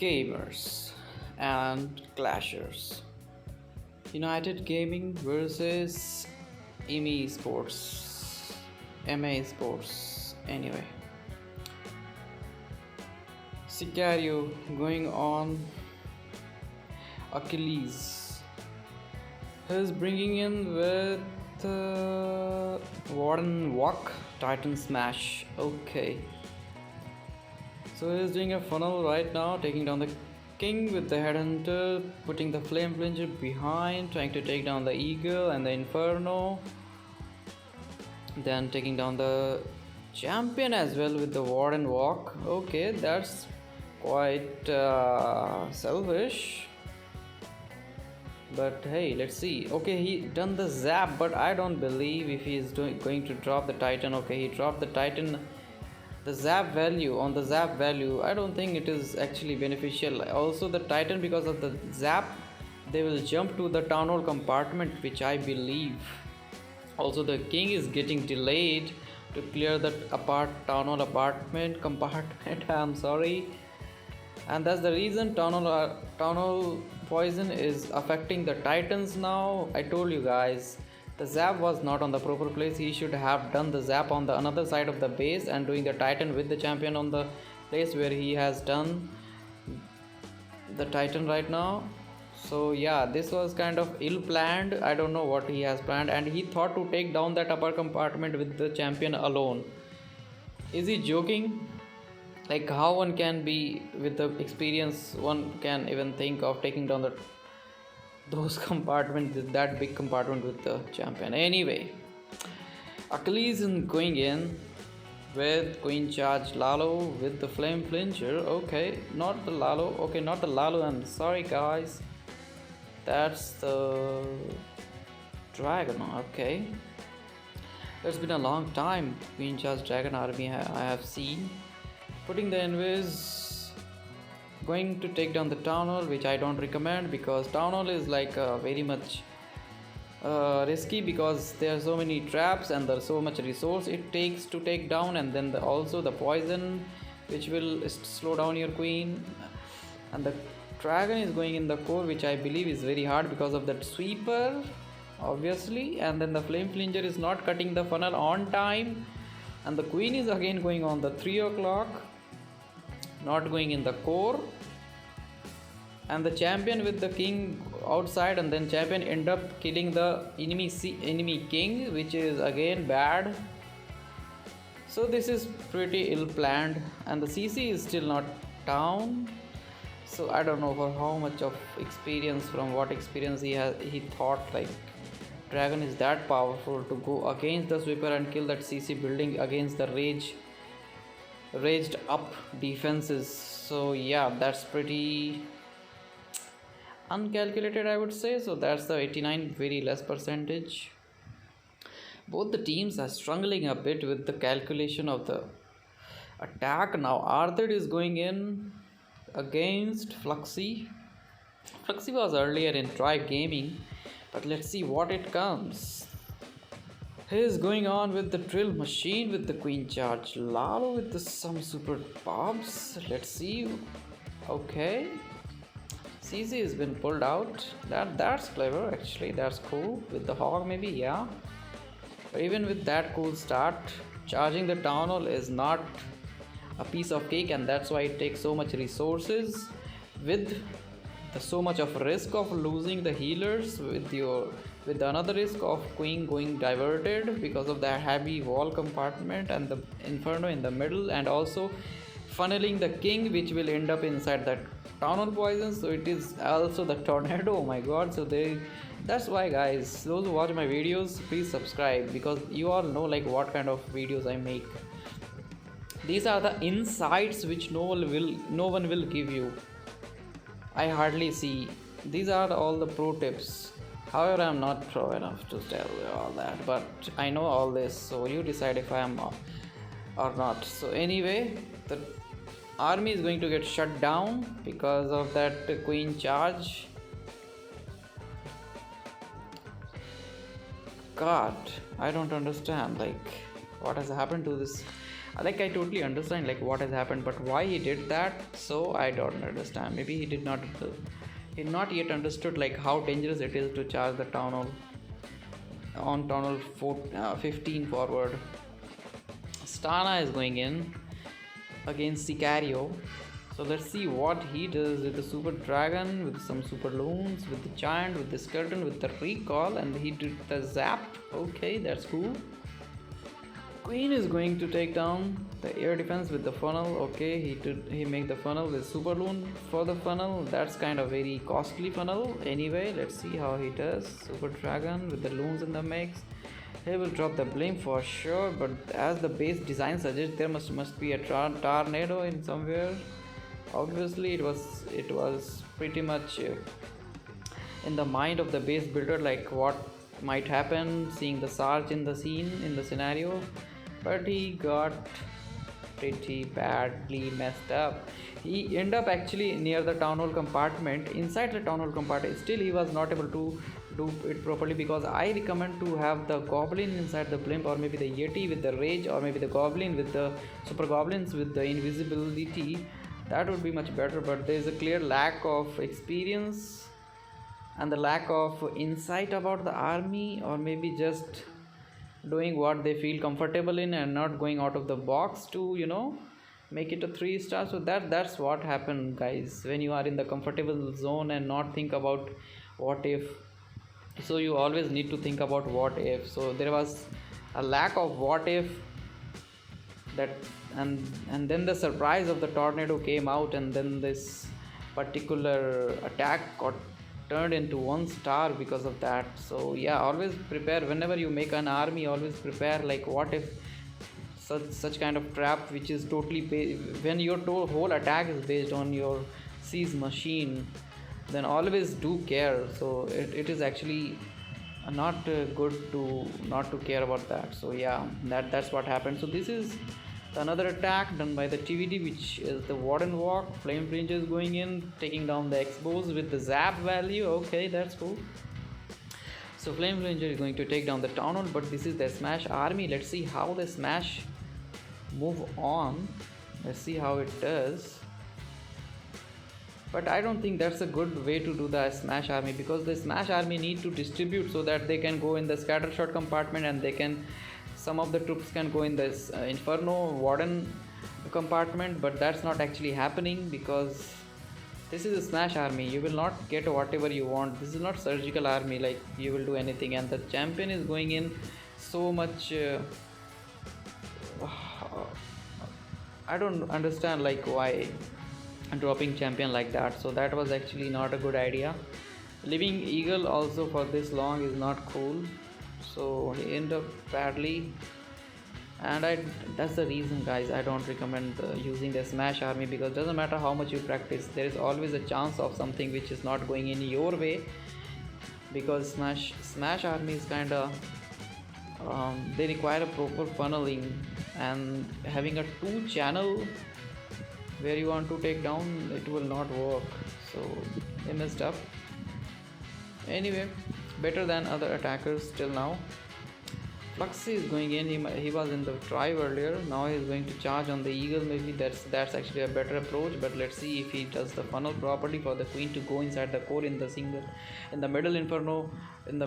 gamers and clashers. United Gaming versus ME Sports. MA Sports. Anyway. Sicario going on. Achilles. He's bringing in with Warden Walk. Titan Smash. Okay. So he's doing a funnel right now, taking down the king with the headhunter, putting the flame flinger behind, trying to take down the eagle and the inferno. Then taking down the champion as well with the warden walk. Okay, that's quite selfish. But hey, let's see. Okay, he done the zap, but I don't believe if he is going to drop the titan. Okay, he dropped the titan. The zap value on the zap value, I don't think it is actually beneficial. Also the titan, because of the zap, they will jump to the town hall compartment, which I believe. Also the king is getting delayed to clear the town hall apartment compartment. I'm sorry, and that's the reason town hall poison is affecting the titans now. I told you guys, the zap was not on the proper place. He should have done the zap on the another side of the base and doing the titan with the champion on the place where he has done the titan right now. So yeah, this was kind of ill planned. I don't know what he has planned, and he thought to take down that upper compartment with the champion alone. Is he joking? Like, how one can be, with the experience, one can even think of taking down those compartments, that big compartment with the champion. Anyway, Achilles is going in with Queen Charge Lalo with the Flame Flinger. Okay, not the Lalo. Okay, not the Lalo. I'm sorry, guys. That's the Dragon. Okay. It's been a long time. Queen Charge Dragon Army I have seen. Putting the invis. Going to take down the town hall, which I don't recommend, because town hall is like very much risky, because there are so many traps and there's so much resource it takes to take down, and then also the poison which will slow down your queen, and the dragon is going in the core, which I believe is very hard because of that sweeper obviously, and then the flame flinger is not cutting the funnel on time, and the queen is again going on the 3 o'clock, not going in the core, and the champion with the king outside, and then champion end up killing the enemy king, which is again bad. So this is pretty ill planned, and the CC is still not down. So I don't know for how much of experience, from what experience he thought like dragon is that powerful to go against the sweeper and kill that CC building against the raised up defenses. So yeah, that's pretty uncalculated, I would say. So that's the 89, very less percentage. Both the teams are struggling a bit with the calculation of the attack. Now Arthur is going in against Fluxy. Fluxy was earlier in Tribe Gaming, but let's see what it comes. He is going on with the drill machine with the Queen Charge Lalo with some super bobs. Let's see. Okay, CC has been pulled out. That's clever actually. That's cool with the hog maybe, yeah. But even with that cool start, charging the town hall is not a piece of cake, and that's why it takes so much resources with so much of risk of losing the healers, with another risk of queen going diverted because of that heavy wall compartment and the inferno in the middle, and also funneling the king, which will end up inside that town hall poison. So it is also the tornado. Oh my god. So that's why, guys, those who watch my videos, please subscribe, because you all know like what kind of videos I make. These are the insights which no one will give you. I hardly see. These are all the pro tips. However, I'm not pro enough to tell you all that, but I know all this, so you decide if I am or not. So anyway, the army is going to get shut down because of that queen charge. God, I don't understand like what has happened to this Like, I totally understand like what has happened, but why he did that, so I don't understand. Maybe he not yet understood like how dangerous it is to charge the town hall on tunnel 15 forward. Stana is going in against Sicario. So let's see what he does with the Super Dragon, with some Super Loons, with the Giant, with the Skeleton, with the Recall, and he did the Zap. Okay, that's cool. Queen is going to take down the air defense with the funnel. Okay, he make the funnel with Super Loon for the funnel. That's kind of very costly funnel. Anyway, let's see how he does. Super Dragon with the loons in the mix. He will drop the blame for sure, but as the base design suggests, there must be a tornado in somewhere. Obviously, it was pretty much in the mind of the base builder, like what might happen, seeing the Sarge in the scene in the scenario, but he got pretty badly messed up. He ended up actually near the town hall compartment, inside the town hall compartment. Still, he was not able to do it properly, because I recommend to have the goblin inside the blimp, or maybe the yeti with the rage, or maybe the goblin with the super goblins with the invisibility. That would be much better, but there is a clear lack of experience and the lack of insight about the army, or maybe just doing what they feel comfortable in and not going out of the box to make it a 3 star. So that's what happened, guys, when you are in the comfortable zone and not think about what if. So you always need to think about what if. So there was a lack of what if, that and then the surprise of the tornado came out, and then this particular attack got turned into 1 star because of that. So yeah, always prepare whenever you make an army. Always prepare like what if such kind of trap, which is totally when your whole attack is based on your siege machine, then always do care. So it is actually not good to not to care about that. So yeah, that's what happened. So this is another attack done by the TVD, which is the Warden Walk. Flame Ranger is going in, taking down the Expos with the Zap value. Okay, that's cool. So Flame Ranger is going to take down the Town Hall, but this is the Smash army. Let's see how the Smash move on. Let's see how it does. But I don't think that's a good way to do the Smash army, because the Smash army need to distribute so that they can go in the scatter shot compartment, and they can, some of the troops can go in this Inferno Warden compartment, but that's not actually happening, because this is a Smash army. You will not get whatever you want. This is not surgical army, like you will do anything. And the champion is going in so much I don't understand like why dropping champion like that. So that was actually not a good idea. Leaving Eagle also for this long is not cool. So he ended up badly, and that's the reason, guys, I don't recommend using the Smash army, because it doesn't matter how much you practice, there is always a chance of something which is not going in your way, because Smash army is kind of they require a proper funneling, and having a 2 channel where you want to take down, it will not work. So they messed up. Anyway, better than other attackers till now. Fluxy is going in. He was in the drive earlier. Now he's going to charge on the Eagle. Maybe that's actually a better approach. But let's see if he does the funnel properly for the Queen to go inside the core in the single, in the middle Inferno, and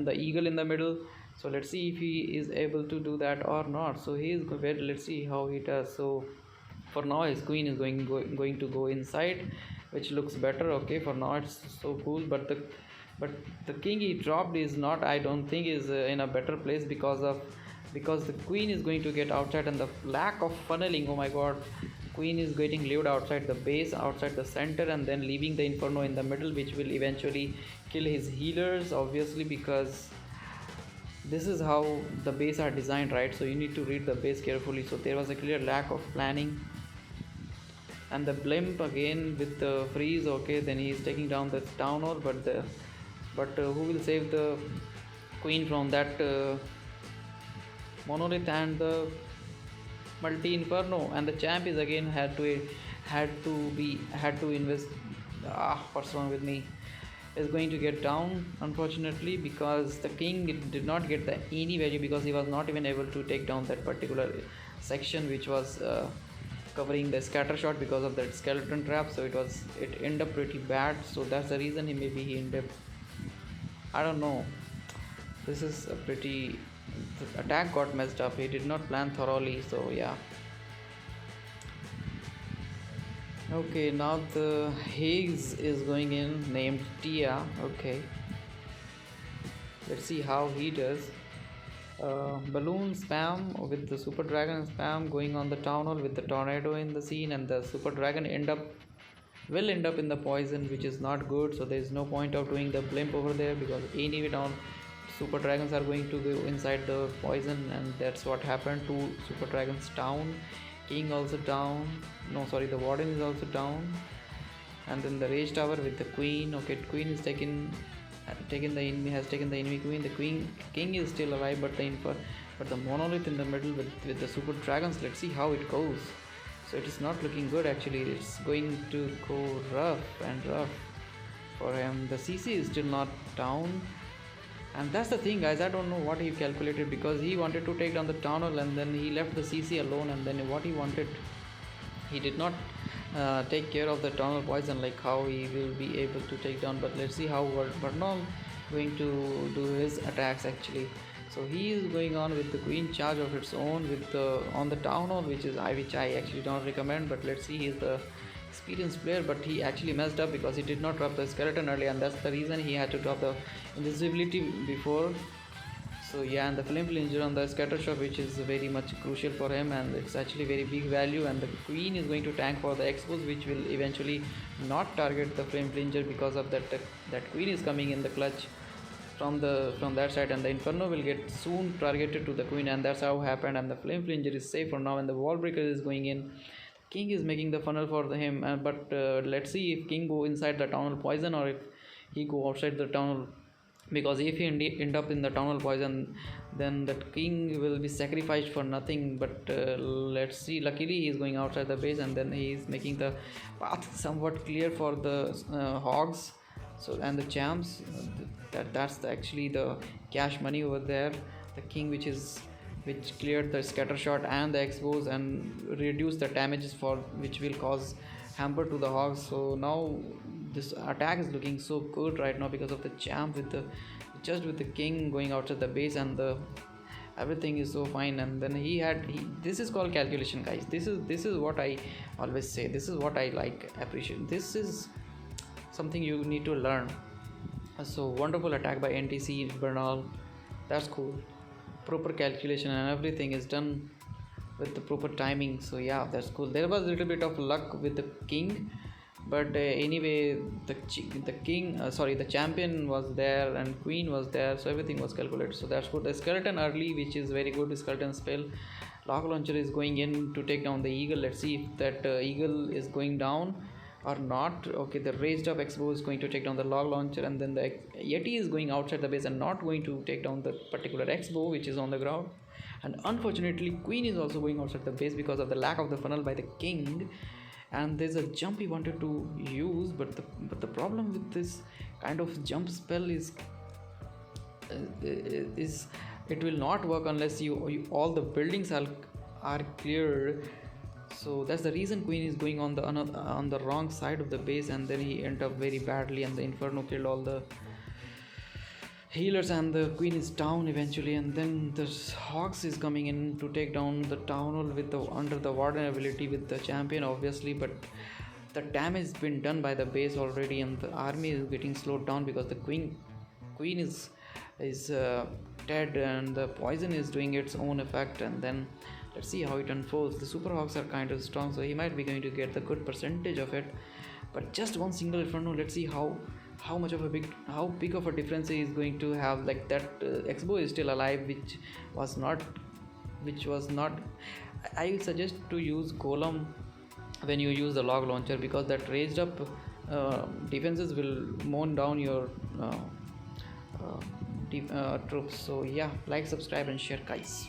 the Eagle in the middle. So let's see if he is able to do that or not. So he is good. Let's see how he does. So for now, his Queen is going to go inside, which looks better. Okay, for now it's so cool. But the king he dropped is not, I don't think, is in a better place, because the Queen is going to get outside, and the lack of funneling. Oh my god, Queen is getting lived outside the base, outside the center, and then leaving the Inferno in the middle, which will eventually kill his healers, obviously, because this is how the base are designed, right? So you need to read the base carefully. So there was a clear lack of planning. And the blimp again with the freeze. Okay, then he is taking down the town hall, but who will save the Queen from that monolith and the multi Inferno? And the champ is again had to invest. What's wrong with me? is going to get down, unfortunately, because the king did not get the any value because he was not even able to take down that particular section which was covering the scatter shot because of that skeleton trap. So it ended up pretty bad. So that's the reason he ended up, I don't know, this is a pretty, the attack got messed up, he did not plan thoroughly. So yeah. Okay, now the Higgs is going in, named Tia. Okay, let's see how he does. Balloon spam with the super dragon spam going on the town hall with the tornado in the scene, and the super dragon will end up in the poison, which is not good. So there is no point of doing the blimp over there because anyway down super dragons are going to go inside the poison, and that's what happened to super dragons down. King also down, no sorry, the warden is also down, and then the rage tower with the queen. Okay, queen is taken the enemy, has taken the enemy queen. The king is still alive, but the monolith in the middle with the super dragons. Let's see how it goes. So it is not looking good actually. It's going to go rough and rough for him. The CC is still not down, and that's the thing, guys. I don't know what he calculated because he wanted to take down the tunnel and then he left the CC alone, and then what he wanted, he did not take care of the tunnel poison like how he will be able to take down. But let's see how Bernal going to do his attacks actually. So he is going on with the queen charge of its own with the on the town hall, which I actually don't recommend. But let's see, he's the experienced player, but he actually messed up because he did not drop the skeleton early, and that's the reason he had to drop the invisibility before. So yeah, and the flame flinger on the scatter shot, which is very much crucial for him, and it's actually very big value. And the queen is going to tank for the expos, which will eventually not target the flame flinger because of that queen is coming in the clutch from that side, and the inferno will get soon targeted to the queen, and that's how happened. And the flame flinger is safe for now, and the wall breaker is going in. King is making the funnel for him, but let's see if king go inside the tunnel poison or if he go outside the tunnel, because if he end up in the tunnel poison, then that king will be sacrificed for nothing. But let's see, luckily he is going outside the base, and then he is making the path somewhat clear for the hogs, so and the champs. That's actually the cash money over there. The king which cleared the scatter shot and the expos and reduced the damages for which will cause hamper to the hogs. So now this attack is looking so good right now because of the champ with the king going outside the base, and the everything is so fine. And then this is called calculation, guys. This is what I always say, this is what I appreciate. This is something you need to learn. So wonderful attack by NTC Bernal, that's cool. Proper calculation and everything is done with the proper timing. So yeah, that's cool. There was a little bit of luck with the king, but anyway, the champion was there and queen was there, so everything was calculated. So that's good. The skeleton early, which is very good. The skeleton spell. Lock launcher is going in to take down the eagle. Let's see if that eagle is going down or not. Okay, the raised up expo is going to take down the log launcher, and then the yeti is going outside the base and not going to take down the particular expo which is on the ground. And unfortunately, queen is also going outside the base because of the lack of the funnel by the king, and there's a jump he wanted to use, but the problem with this kind of jump spell is it will not work unless you all the buildings are cleared. So that's the reason queen is going on the wrong side of the base, and then he ended up very badly, and the inferno killed all the healers, and the queen is down eventually. And then the hogs is coming in to take down the town hall with under the warden ability with the champion obviously, but the damage has been done by the base already, and the army is getting slowed down because the queen is dead, and the poison is doing its own effect. And then let's see how it unfolds. The super hogs are kind of strong, so he might be going to get the good percentage of it, but just one single inferno. Let's see how big of a difference he is going to have. Like that expo is still alive, which was not I suggest to use golem when you use the log launcher, because that raised up defenses will mow down your troops. So yeah, like, subscribe and share, guys.